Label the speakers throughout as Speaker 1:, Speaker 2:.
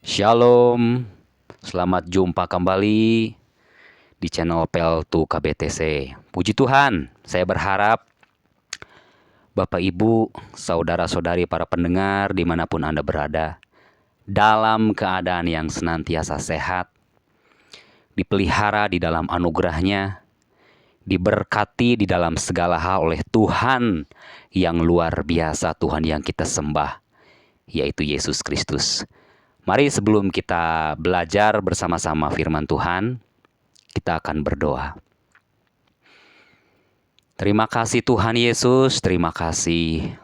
Speaker 1: Shalom, selamat jumpa kembali di channel PL2 KBTC. Puji Tuhan, saya berharap Bapak Ibu, saudara-saudari para pendengar dimanapun Anda berada, dalam keadaan yang senantiasa sehat, dipelihara di dalam anugerah-Nya, diberkati di dalam segala hal oleh Tuhan yang luar biasa, Tuhan yang kita sembah, yaitu Yesus Kristus. Mari sebelum kita belajar bersama-sama firman Tuhan, kita akan berdoa. Terima kasih Tuhan Yesus, terima kasih.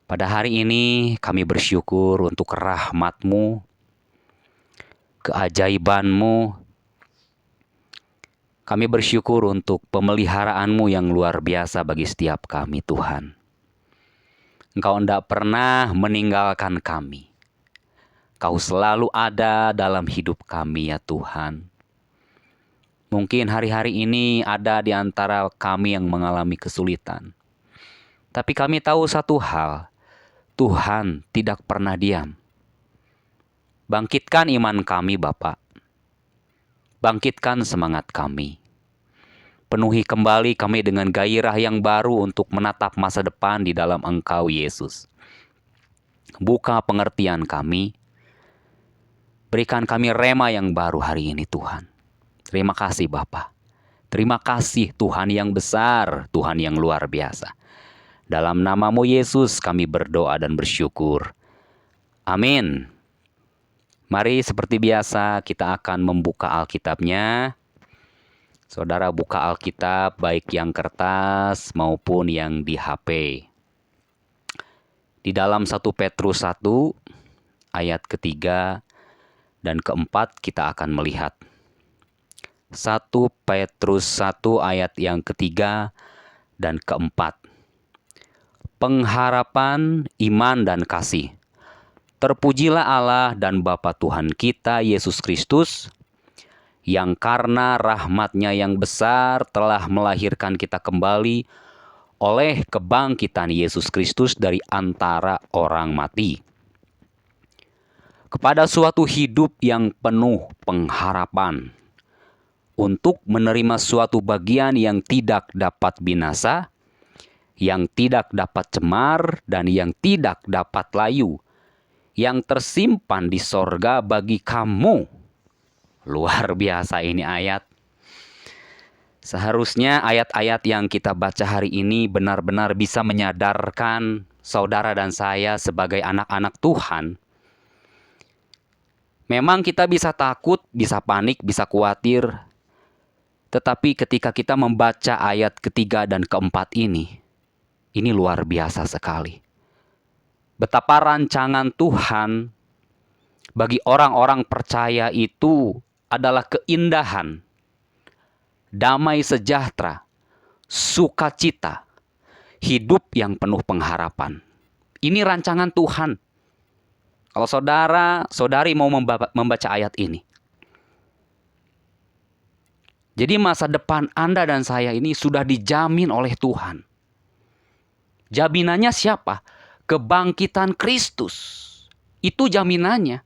Speaker 1: Pada hari ini kami bersyukur untuk rahmat-Mu, keajaiban-Mu. Kami bersyukur untuk pemeliharaan-Mu yang luar biasa bagi setiap kami Tuhan. Engkau tidak pernah meninggalkan kami. Kau selalu ada dalam hidup kami ya Tuhan. Mungkin hari-hari ini ada di antara kami yang mengalami kesulitan. Tapi kami tahu satu hal, Tuhan tidak pernah diam. Bangkitkan iman kami Bapa. Bangkitkan semangat kami. Penuhi kembali kami dengan gairah yang baru untuk menatap masa depan di dalam Engkau Yesus. Buka pengertian kami. Berikan kami rema yang baru hari ini Tuhan. Terima kasih Bapa. Terima kasih Tuhan yang besar, Tuhan yang luar biasa. Dalam nama-Mu Yesus kami berdoa dan bersyukur. Amin. Mari seperti biasa kita akan membuka Alkitabnya. Saudara buka Alkitab baik yang kertas maupun yang di HP. Di dalam 1 Petrus 1 ayat ketiga dan keempat kita akan melihat. 1 Petrus 1 ayat yang ketiga dan keempat. Pengharapan, iman, dan kasih. Terpujilah Allah dan Bapa Tuhan kita Yesus Kristus, yang karena rahmat-Nya yang besar telah melahirkan kita kembali oleh kebangkitan Yesus Kristus dari antara orang mati, kepada suatu hidup yang penuh pengharapan, untuk menerima suatu bagian yang tidak dapat binasa, yang tidak dapat cemar, dan yang tidak dapat layu, yang tersimpan di sorga bagi kamu. Luar biasa ini ayat. Seharusnya ayat-ayat yang kita baca hari ini benar-benar bisa menyadarkan saudara dan saya sebagai anak-anak Tuhan. Memang kita bisa takut, bisa panik, bisa khawatir. Tetapi ketika kita membaca ayat ketiga dan keempat ini luar biasa sekali. Betapa rancangan Tuhan bagi orang-orang percaya itu adalah keindahan, damai sejahtera, sukacita, hidup yang penuh pengharapan. Ini rancangan Tuhan. Kalau saudara-saudari mau membaca ayat ini. Jadi masa depan Anda dan saya ini sudah dijamin oleh Tuhan. Jaminannya siapa? Kebangkitan Kristus. Itu jaminannya.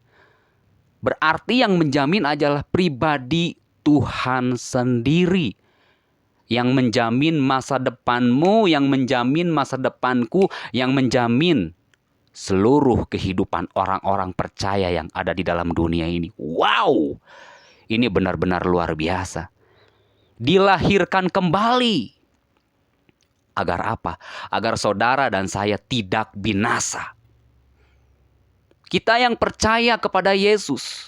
Speaker 1: Berarti yang menjamin adalah pribadi Tuhan sendiri. Yang menjamin masa depanmu, yang menjamin masa depanku, yang menjamin seluruh kehidupan orang-orang percaya yang ada di dalam dunia ini. Wow! Ini benar-benar luar biasa. Dilahirkan kembali. Agar apa? Agar saudara dan saya tidak binasa. Kita yang percaya kepada Yesus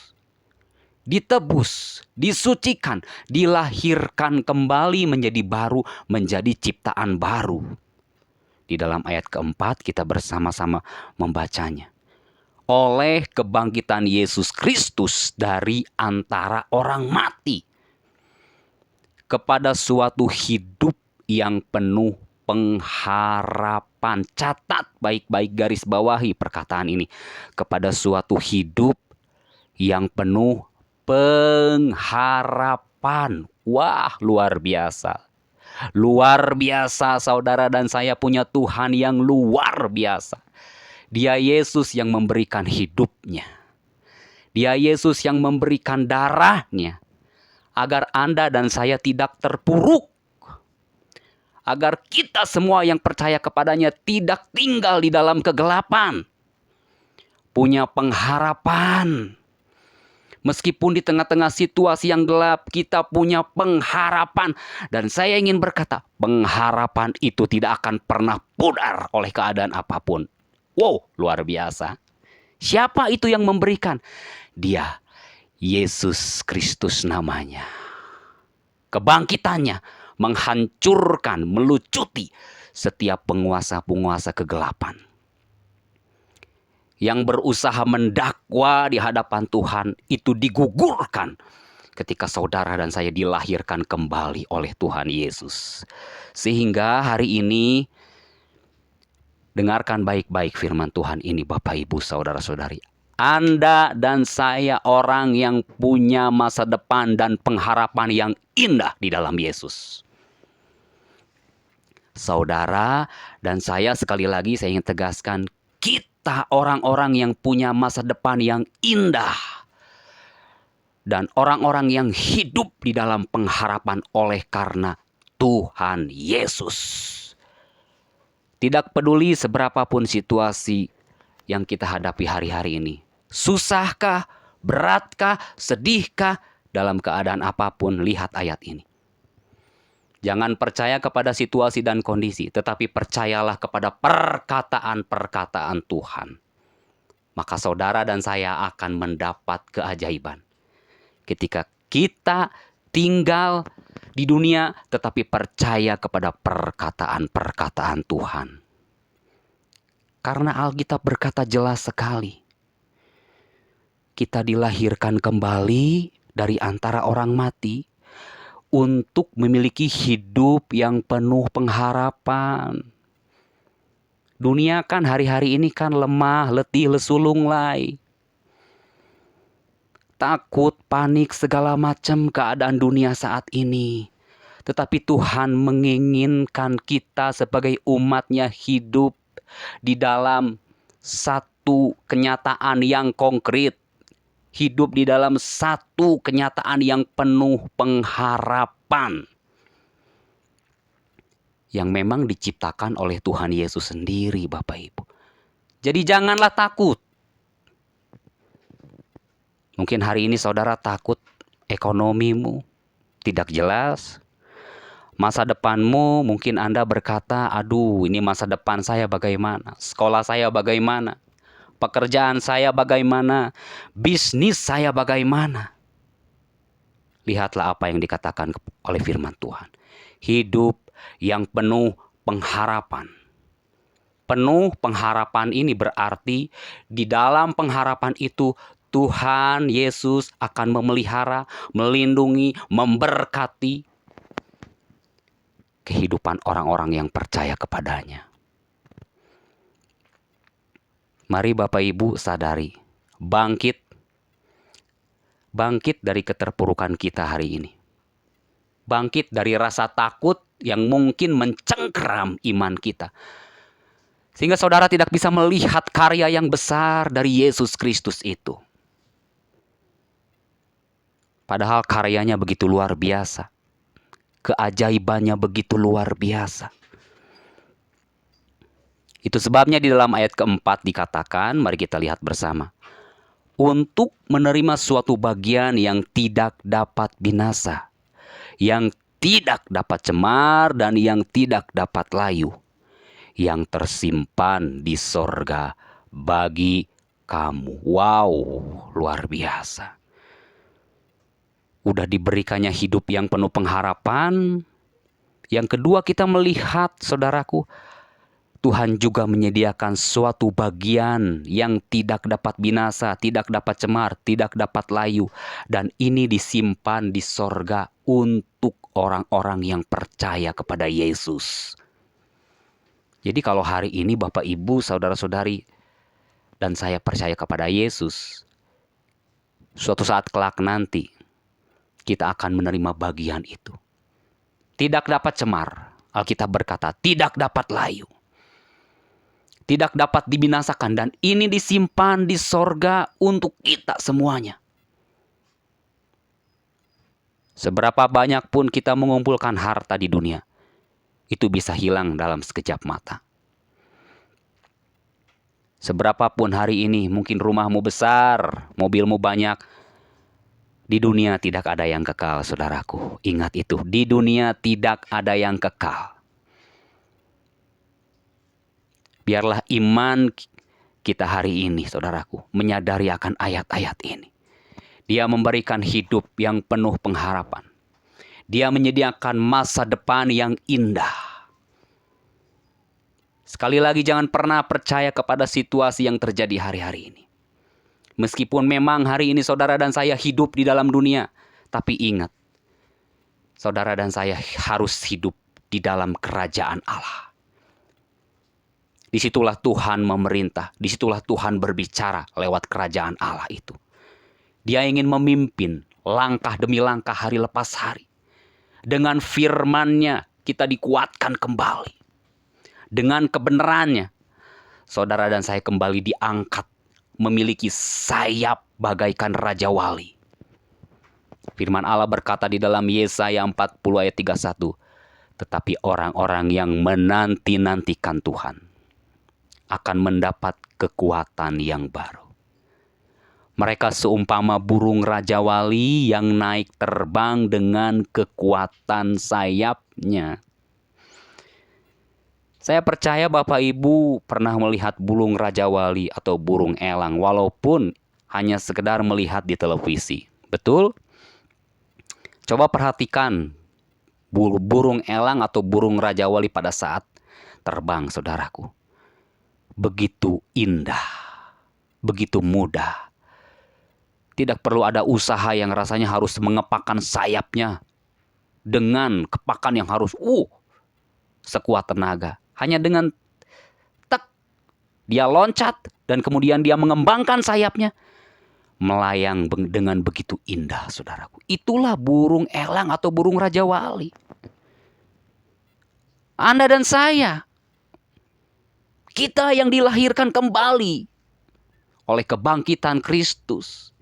Speaker 1: ditebus, disucikan, dilahirkan kembali menjadi baru, menjadi ciptaan baru. Di dalam ayat keempat kita bersama-sama membacanya. Oleh kebangkitan Yesus Kristus dari antara orang mati, kepada suatu hidup yang penuh pengharapan. Catat baik-baik, garis bawahi perkataan ini. Kepada suatu hidup yang penuh pengharapan. Wah, luar biasa. Luar biasa, saudara dan saya punya Tuhan yang luar biasa. Dia Yesus yang memberikan hidupnya. Dia Yesus yang memberikan darahnya agar Anda dan saya tidak terpuruk. Agar kita semua yang percaya kepadanya tidak tinggal di dalam kegelapan. Punya pengharapan. Meskipun di tengah-tengah situasi yang gelap, kita punya pengharapan. Dan saya ingin berkata, pengharapan itu tidak akan pernah pudar oleh keadaan apapun. Wow, luar biasa. Siapa itu yang memberikan? Dia, Yesus Kristus namanya. Kebangkitannya menghancurkan, melucuti setiap penguasa-penguasa kegelapan. Yang berusaha mendakwa di hadapan Tuhan itu digugurkan ketika saudara dan saya dilahirkan kembali oleh Tuhan Yesus. Sehingga hari ini dengarkan baik-baik firman Tuhan ini Bapak Ibu saudara-saudari. Anda dan saya orang yang punya masa depan dan pengharapan yang indah di dalam Yesus. Saudara dan saya sekali lagi saya ingin tegaskan, kita orang-orang yang punya masa depan yang indah. Dan orang-orang yang hidup di dalam pengharapan oleh karena Tuhan Yesus. Tidak peduli seberapapun situasi yang kita hadapi hari-hari ini. Susahkah, beratkah, sedihkah, dalam keadaan apapun, lihat ayat ini. Jangan percaya kepada situasi dan kondisi, tetapi percayalah kepada perkataan-perkataan Tuhan. Maka saudara dan saya akan mendapat keajaiban. Ketika kita tinggal di dunia, tetapi percaya kepada perkataan-perkataan Tuhan. Karena Alkitab berkata jelas sekali. Kita dilahirkan kembali dari antara orang mati untuk memiliki hidup yang penuh pengharapan. Dunia kan hari-hari ini kan lemah, letih, lesu, lunglai. Takut, panik, segala macam keadaan dunia saat ini. Tetapi Tuhan menginginkan kita sebagai umatnya hidup di dalam satu kenyataan yang konkret. Hidup di dalam satu kenyataan yang penuh pengharapan. Yang memang diciptakan oleh Tuhan Yesus sendiri Bapak Ibu. Jadi janganlah takut. Mungkin hari ini saudara takut ekonomimu tidak jelas. Masa depanmu mungkin Anda berkata, aduh ini masa depan saya bagaimana? Sekolah saya bagaimana? Pekerjaan saya bagaimana? Bisnis saya bagaimana? Lihatlah apa yang dikatakan oleh firman Tuhan. Hidup yang penuh pengharapan. Penuh pengharapan ini berarti di dalam pengharapan itu Tuhan Yesus akan memelihara, melindungi, memberkati kehidupan orang-orang yang percaya kepadanya. Mari Bapak Ibu sadari, bangkit dari keterpurukan kita hari ini. Bangkit dari rasa takut yang mungkin mencengkeram iman kita. Sehingga saudara tidak bisa melihat karya yang besar dari Yesus Kristus itu. Padahal karyanya begitu luar biasa. Keajaibannya begitu luar biasa. Itu sebabnya di dalam ayat keempat dikatakan, mari kita lihat bersama. Untuk menerima suatu bagian yang tidak dapat binasa, yang tidak dapat cemar dan yang tidak dapat layu, yang tersimpan di sorga bagi kamu. Wow, luar biasa. Udah diberikannya hidup yang penuh pengharapan. Yang kedua kita melihat saudaraku, Tuhan juga menyediakan suatu bagian yang tidak dapat binasa, tidak dapat cemar, tidak dapat layu. Dan ini disimpan di sorga untuk orang-orang yang percaya kepada Yesus. Jadi kalau hari ini Bapak Ibu, Saudara-saudari, dan saya percaya kepada Yesus, suatu saat kelak nanti, kita akan menerima bagian itu. Tidak dapat cemar, Alkitab berkata, tidak dapat layu. tidak dapat dibinasakan, dan ini disimpan di sorga untuk kita semuanya. Seberapa banyak pun kita mengumpulkan harta di dunia, itu bisa hilang dalam sekejap mata. Seberapapun hari ini, mungkin rumahmu besar, mobilmu banyak, di dunia tidak ada yang kekal, saudaraku. Ingat itu, di dunia tidak ada yang kekal. Biarlah iman kita hari ini, saudaraku, menyadari akan ayat-ayat ini. Dia memberikan hidup yang penuh pengharapan. Dia menyediakan masa depan yang indah. Sekali lagi, jangan pernah percaya kepada situasi yang terjadi hari-hari ini. Meskipun memang hari ini saudara dan saya hidup di dalam dunia, tapi ingat, saudara dan saya harus hidup di dalam kerajaan Allah. Disitulah Tuhan memerintah, disitulah Tuhan berbicara lewat kerajaan Allah itu. Dia ingin memimpin langkah demi langkah, hari lepas hari. Dengan firman-Nya kita dikuatkan kembali. Dengan kebenarannya, saudara dan saya kembali diangkat, memiliki sayap bagaikan Raja Wali. Firman Allah berkata di dalam Yesaya 40 ayat 31, tetapi orang-orang yang menanti-nantikan Tuhan akan mendapat kekuatan yang baru. Mereka seumpama burung Raja Wali yang naik terbang dengan kekuatan sayapnya. Saya percaya Bapak Ibu pernah melihat burung Raja Wali atau burung elang, walaupun hanya sekedar melihat di televisi. Betul? Coba perhatikan burung elang atau burung Raja Wali pada saat terbang, saudaraku. Begitu indah, begitu mudah. Tidak perlu ada usaha yang rasanya harus mengepakkan sayapnya dengan kepakan yang harus sekuat tenaga. Hanya dengan dia loncat dan kemudian dia mengembangkan sayapnya, melayang dengan begitu indah, saudaraku. Itulah burung elang atau burung Raja Wali. Anda dan saya, kita yang dilahirkan kembali oleh kebangkitan Kristus,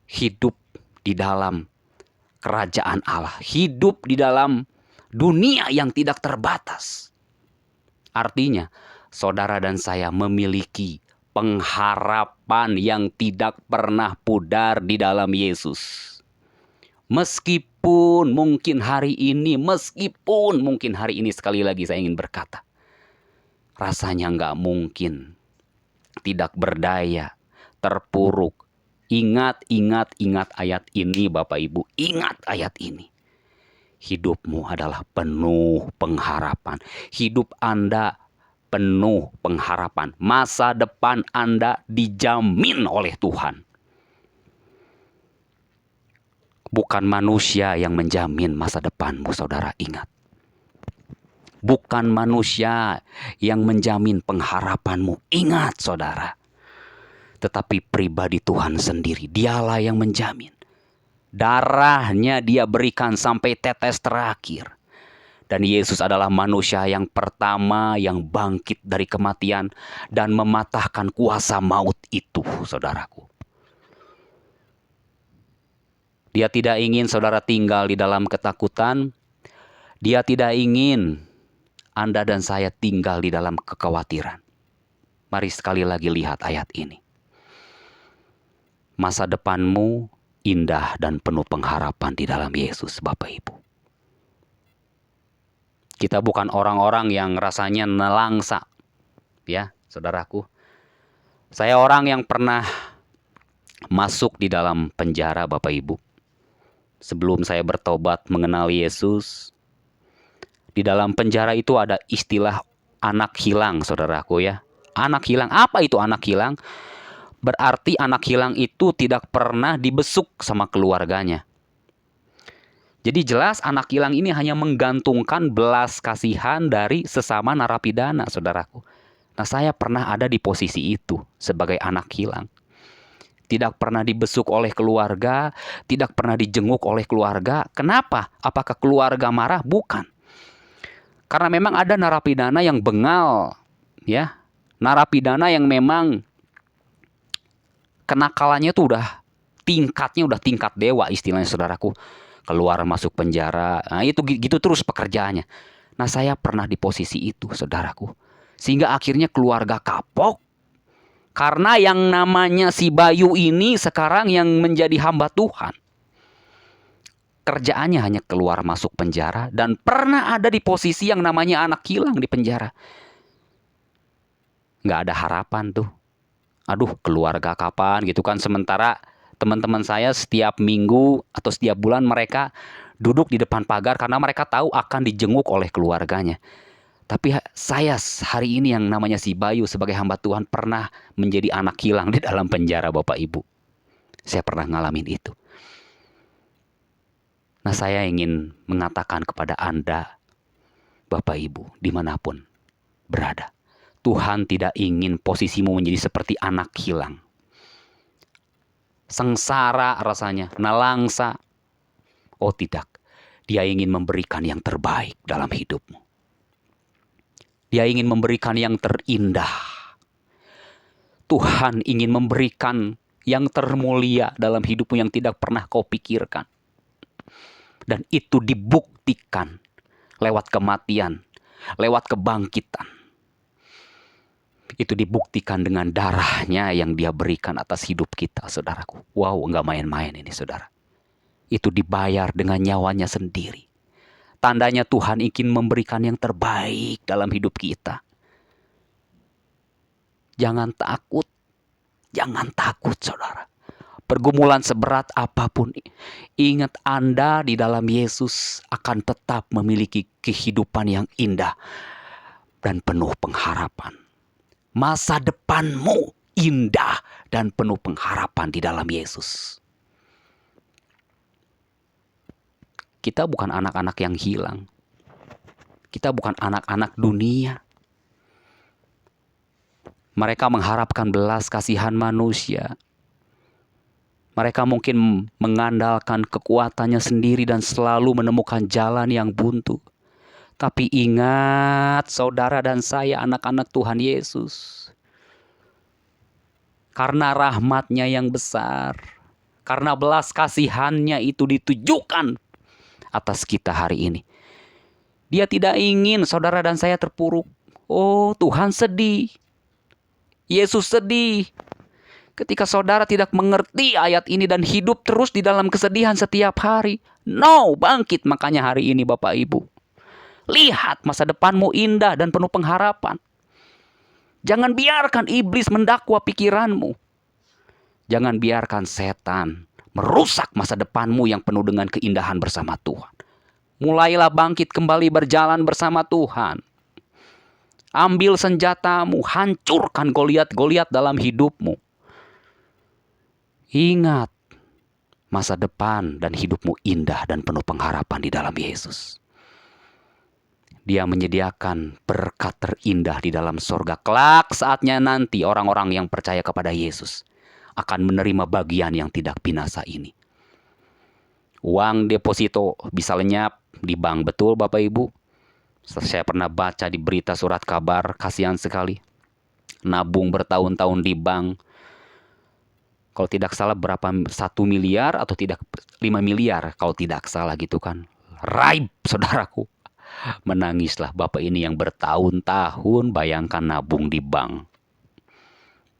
Speaker 1: hidup di dalam kerajaan Allah, hidup di dalam dunia yang tidak terbatas. Artinya, saudara dan saya memiliki pengharapan yang tidak pernah pudar di dalam Yesus. Meskipun mungkin hari ini sekali lagi saya ingin berkata, rasanya nggak mungkin, tidak berdaya, terpuruk. Ingat ayat ini Bapak Ibu, ingat ayat ini. Hidupmu adalah penuh pengharapan. Hidup Anda penuh pengharapan. Masa depan Anda dijamin oleh Tuhan. Bukan manusia yang menjamin masa depanmu, saudara, ingat. Bukan manusia yang menjamin pengharapanmu, ingat saudara. Tetapi pribadi Tuhan sendiri, dialah yang menjamin. Darahnya dia berikan sampai tetes terakhir. Dan Yesus adalah manusia yang pertama yang bangkit dari kematian dan mematahkan kuasa maut itu, saudaraku. Dia tidak ingin saudara tinggal di dalam ketakutan. Dia tidak ingin Anda dan saya tinggal di dalam kekhawatiran. Mari sekali lagi lihat ayat ini. Masa depanmu indah dan penuh pengharapan di dalam Yesus, Bapak Ibu. Kita bukan orang-orang yang rasanya nelangsa, ya, saudaraku. Saya orang yang pernah masuk di dalam penjara, Bapak Ibu. Sebelum saya bertobat mengenal Yesus, di dalam penjara itu ada istilah anak hilang, saudaraku ya. Anak hilang, apa itu anak hilang? Berarti anak hilang itu tidak pernah dibesuk sama keluarganya. Jadi jelas anak hilang ini hanya menggantungkan belas kasihan dari sesama narapidana, saudaraku. Nah, saya pernah ada di posisi itu sebagai anak hilang. Tidak pernah dibesuk oleh keluarga, tidak pernah dijenguk oleh keluarga. Kenapa? Apakah keluarga marah? Bukan. Karena memang ada narapidana yang bengal, ya. Narapidana yang memang kenakalannya tuh udah tingkat dewa istilahnya saudaraku. Keluar masuk penjara. Nah, itu gitu terus pekerjaannya. Nah, saya pernah di posisi itu, saudaraku. Sehingga akhirnya keluarga kapok. Karena yang namanya si Bayu ini sekarang yang menjadi hamba Tuhan. Kerjaannya hanya keluar masuk penjara dan pernah ada di posisi yang namanya anak hilang di penjara. Nggak ada harapan tuh. Aduh, keluarga kapan gitu kan. Sementara teman-teman saya setiap minggu atau setiap bulan mereka duduk di depan pagar karena mereka tahu akan dijenguk oleh keluarganya. Tapi saya hari ini yang namanya si Bayu sebagai hamba Tuhan pernah menjadi anak hilang di dalam penjara, Bapak Ibu. Saya pernah ngalamin itu. Nah, saya ingin mengatakan kepada Anda, Bapak Ibu, dimanapun berada. Tuhan tidak ingin posisimu menjadi seperti anak hilang. Sengsara rasanya, nelangsa. Oh tidak, Dia ingin memberikan yang terbaik dalam hidupmu. Dia ingin memberikan yang terindah. Tuhan ingin memberikan yang termulia dalam hidupmu yang tidak pernah kau pikirkan. Dan itu dibuktikan lewat kematian, lewat kebangkitan. Itu dibuktikan dengan darahnya yang Dia berikan atas hidup kita, saudaraku. Wow, nggak main-main ini, saudara. Itu dibayar dengan nyawanya sendiri. Tandanya Tuhan ingin memberikan yang terbaik dalam hidup kita. Jangan takut, saudara. Pergumulan seberat apapun, ingat Anda di dalam Yesus akan tetap memiliki kehidupan yang indah dan penuh pengharapan. Masa depanmu indah dan penuh pengharapan di dalam Yesus. Kita bukan anak-anak yang hilang. Kita bukan anak-anak dunia. Mereka mengharapkan belas kasihan manusia. Mereka mungkin mengandalkan kekuatannya sendiri dan selalu menemukan jalan yang buntu. Tapi ingat, saudara dan saya anak-anak Tuhan Yesus. Karena rahmat-Nya yang besar, karena belas kasihan-Nya itu ditujukan atas kita hari ini. Dia tidak ingin saudara dan saya terpuruk. Oh, Tuhan sedih. Yesus sedih. Ketika saudara tidak mengerti ayat ini dan hidup terus di dalam kesedihan setiap hari. No, bangkit makanya hari ini Bapak Ibu. Lihat masa depanmu indah dan penuh pengharapan. Jangan biarkan iblis mendakwa pikiranmu. Jangan biarkan setan merusak masa depanmu yang penuh dengan keindahan bersama Tuhan. Mulailah bangkit kembali berjalan bersama Tuhan. Ambil senjatamu, hancurkan Goliat-Goliat dalam hidupmu. Ingat, masa depan dan hidupmu indah dan penuh pengharapan di dalam Yesus. Dia menyediakan berkat terindah di dalam sorga. Kelak saatnya nanti orang-orang yang percaya kepada Yesus akan menerima bagian yang tidak binasa ini. Uang deposito bisa lenyap di bank, betul Bapak Ibu? Saya pernah baca di berita surat kabar, kasihan sekali. Nabung bertahun-tahun di bank. Kalau tidak salah berapa, 1 miliar atau tidak 5 miliar kalau tidak salah gitu kan. Raib saudaraku. Menangislah bapak ini yang bertahun-tahun bayangkan nabung di bank.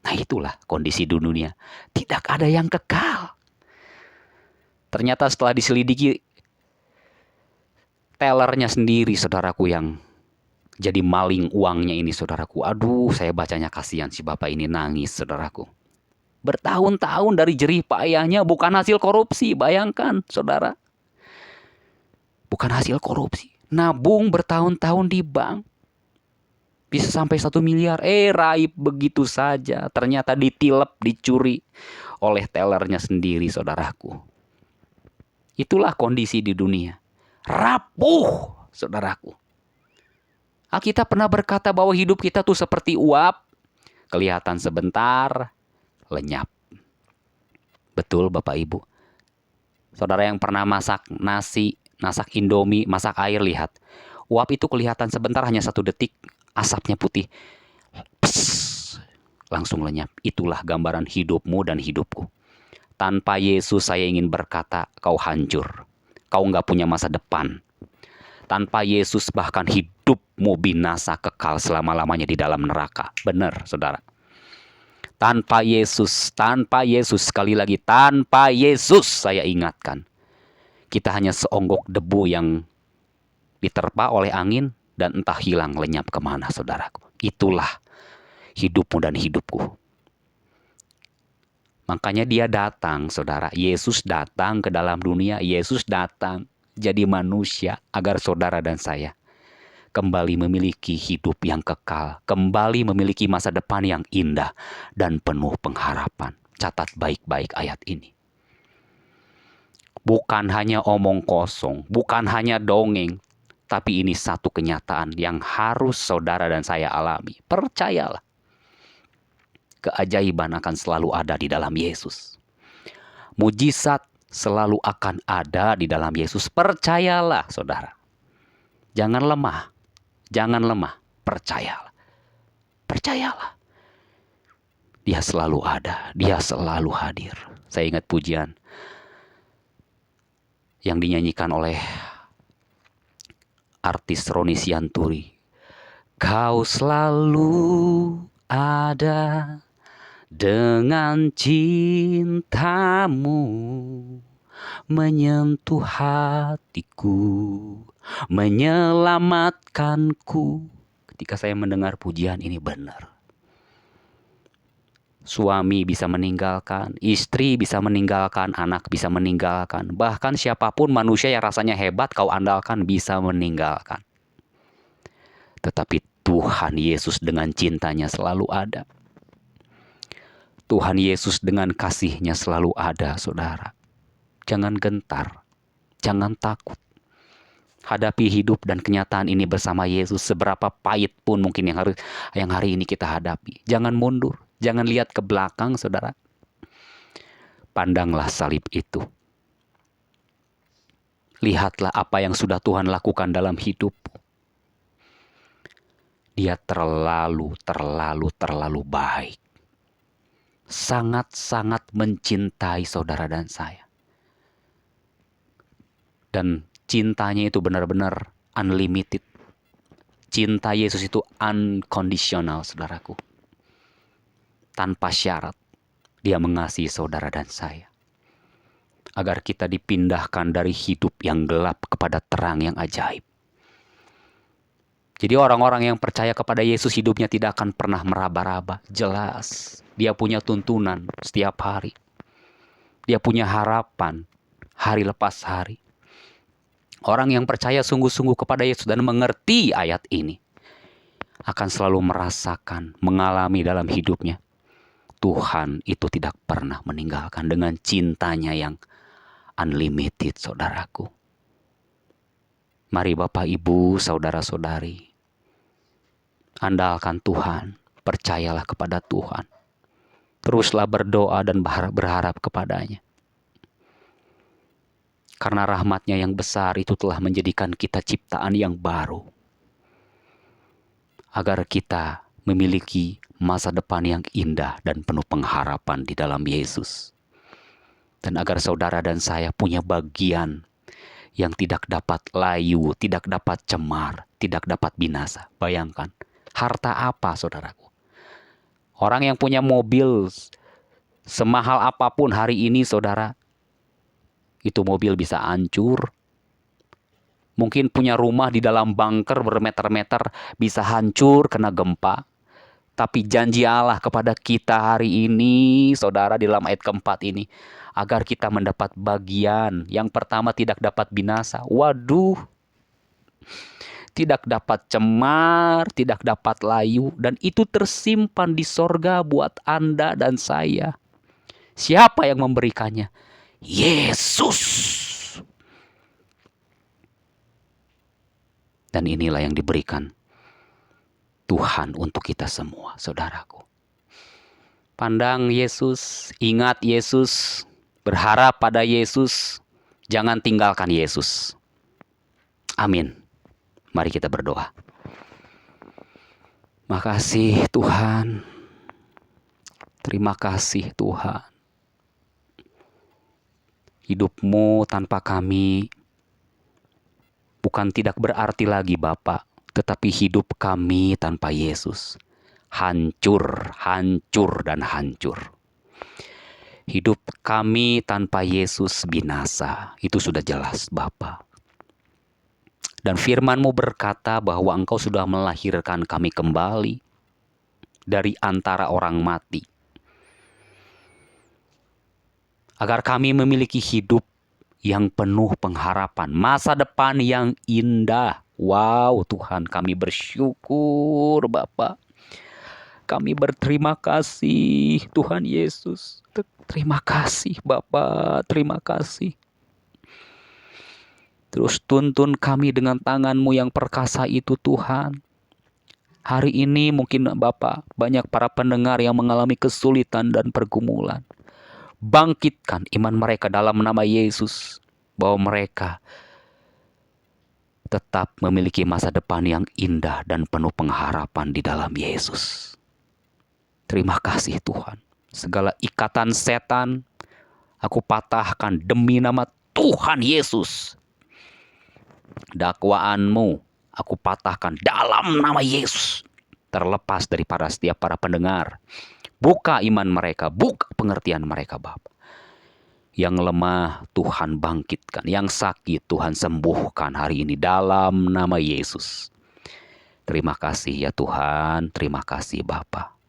Speaker 1: Nah itulah kondisi dunia. Tidak ada yang kekal. Ternyata setelah diselidiki, tellernya sendiri saudaraku yang jadi maling uangnya ini saudaraku. Aduh, saya bacanya kasihan si bapak ini, nangis saudaraku. Bertahun-tahun dari jerih payahnya, bukan hasil korupsi. Bayangkan saudara. Bukan hasil korupsi. Nabung bertahun-tahun di bank. Bisa sampai 1 miliar. Raib begitu saja. Ternyata ditilep, dicuri oleh tellernya sendiri saudaraku. Itulah kondisi di dunia. Rapuh saudaraku. Alkitab pernah berkata bahwa hidup kita tuh seperti uap. Kelihatan sebentar, lenyap. Betul Bapak Ibu. Saudara yang pernah masak nasi, masak Indomie, masak air, lihat. Uap itu kelihatan sebentar, hanya 1 detik, asapnya putih. Pss, langsung lenyap. Itulah gambaran hidupmu dan hidupku. Tanpa Yesus saya ingin berkata, kau hancur. Kau nggak punya masa depan. Tanpa Yesus bahkan hidupmu binasa kekal selama-lamanya di dalam neraka. Benar, saudara. Tanpa Yesus, sekali lagi, tanpa Yesus saya ingatkan. Kita hanya seonggok debu yang diterpa oleh angin dan entah hilang lenyap kemana, saudaraku. Itulah hidupmu dan hidupku. Makanya dia datang, saudara. Yesus datang ke dalam dunia. Yesus datang jadi manusia agar saudara dan saya kembali memiliki hidup yang kekal, kembali memiliki masa depan yang indah dan penuh pengharapan. Catat baik-baik ayat ini. Bukan hanya omong kosong, bukan hanya dongeng, tapi ini satu kenyataan yang harus saudara dan saya alami. Percayalah, keajaiban akan selalu ada di dalam Yesus. Mujizat selalu akan ada di dalam Yesus. Percayalah, saudara. Jangan lemah. Jangan lemah, percayalah. Percayalah. Dia selalu ada, dia selalu hadir. Saya ingat pujian yang dinyanyikan oleh artis Roni Sianturi. Kau selalu ada dengan cintamu, menyentuh hatiku, menyelamatkanku. Ketika saya mendengar pujian ini, benar. Suami bisa meninggalkan, istri bisa meninggalkan, anak bisa meninggalkan. Bahkan siapapun manusia yang rasanya hebat kau andalkan bisa meninggalkan. Tetapi Tuhan Yesus dengan cintanya selalu ada. Tuhan Yesus dengan kasihnya selalu ada, saudara. Jangan gentar, jangan takut. Hadapi hidup dan kenyataan ini bersama Yesus, seberapa pahit pun mungkin yang hari ini kita hadapi. Jangan mundur, jangan lihat ke belakang, saudara. Pandanglah salib itu. Lihatlah apa yang sudah Tuhan lakukan dalam hidupmu. Dia terlalu baik. Sangat-sangat mencintai saudara dan saya. Dan cintanya itu benar-benar unlimited. Cinta Yesus itu unconditional, saudaraku. Tanpa syarat, dia mengasihi saudara dan saya. Agar kita dipindahkan dari hidup yang gelap kepada terang yang ajaib. Jadi orang-orang yang percaya kepada Yesus hidupnya tidak akan pernah meraba-raba. Jelas, dia punya tuntunan setiap hari. Dia punya harapan hari lepas hari. Orang yang percaya sungguh-sungguh kepada Yesus dan mengerti ayat ini akan selalu merasakan, mengalami dalam hidupnya. Tuhan itu tidak pernah meninggalkan dengan cintanya yang unlimited, saudaraku. Mari Bapak, Ibu, saudara-saudari, andalkan Tuhan, percayalah kepada Tuhan. Teruslah berdoa dan berharap kepadanya. Karena rahmat-Nya yang besar itu telah menjadikan kita ciptaan yang baru. Agar kita memiliki masa depan yang indah dan penuh pengharapan di dalam Yesus. Dan agar saudara dan saya punya bagian yang tidak dapat layu, tidak dapat cemar, tidak dapat binasa. Bayangkan, harta apa, saudaraku? Orang yang punya mobil semahal apapun hari ini, saudara, itu mobil bisa hancur. Mungkin punya rumah di dalam bunker bermeter-meter bisa hancur kena gempa. Tapi janji Allah kepada kita hari ini, saudara, di dalam ayat keempat ini, agar kita mendapat bagian. Yang pertama, tidak dapat binasa. Waduh, tidak dapat cemar, tidak dapat layu, dan itu tersimpan di sorga buat Anda dan saya. Siapa yang memberikannya? Yesus. Dan inilah yang diberikan Tuhan untuk kita semua, saudaraku. Pandang Yesus, ingat Yesus, berharap pada Yesus, jangan tinggalkan Yesus. Amin. Mari kita berdoa. Makasih Tuhan. Terima kasih Tuhan. Hidup-Mu tanpa kami bukan tidak berarti lagi Bapa, tetapi hidup kami tanpa Yesus hancur, hancur, dan hancur. Hidup kami tanpa Yesus binasa. Itu sudah jelas Bapa. Dan firman-Mu berkata bahwa Engkau sudah melahirkan kami kembali dari antara orang mati, agar kami memiliki hidup yang penuh pengharapan, masa depan yang indah. Wow Tuhan, kami bersyukur Bapa. Kami berterima kasih Tuhan Yesus. Terima kasih Bapa, terima kasih. Terus tuntun kami dengan tangan-Mu yang perkasa itu Tuhan. Hari ini mungkin Bapa, banyak para pendengar yang mengalami kesulitan dan pergumulan. Bangkitkan iman mereka dalam nama Yesus, bahwa mereka tetap memiliki masa depan yang indah dan penuh pengharapan di dalam Yesus. Terima kasih Tuhan. Segala ikatan setan aku patahkan demi nama Tuhan Yesus. Dakwaan-Mu aku patahkan dalam nama Yesus. Terlepas daripada setiap para pendengar. Buka iman mereka, buka pengertian mereka Bapa. Yang lemah Tuhan bangkitkan, yang sakit Tuhan sembuhkan hari ini dalam nama Yesus. Terima kasih ya Tuhan, terima kasih Bapa.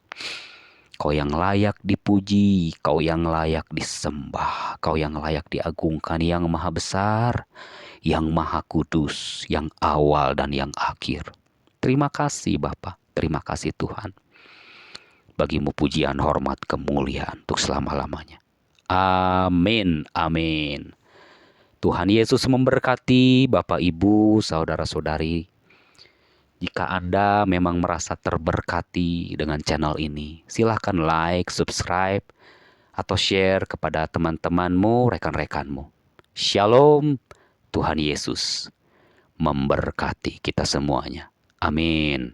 Speaker 1: Kau yang layak dipuji, Kau yang layak disembah, Kau yang layak diagungkan, yang maha besar, yang maha kudus, yang awal dan yang akhir. Terima kasih Bapa, terima kasih Tuhan. Bagi-Mu pujian, hormat, kemuliaan untuk selama-lamanya. Amin, amin. Tuhan Yesus memberkati Bapak, Ibu, saudara-saudari. Jika Anda memang merasa terberkati dengan channel ini, silahkan like, subscribe, atau share kepada teman-temanmu, rekan-rekanmu. Shalom, Tuhan Yesus memberkati kita semuanya. Amin.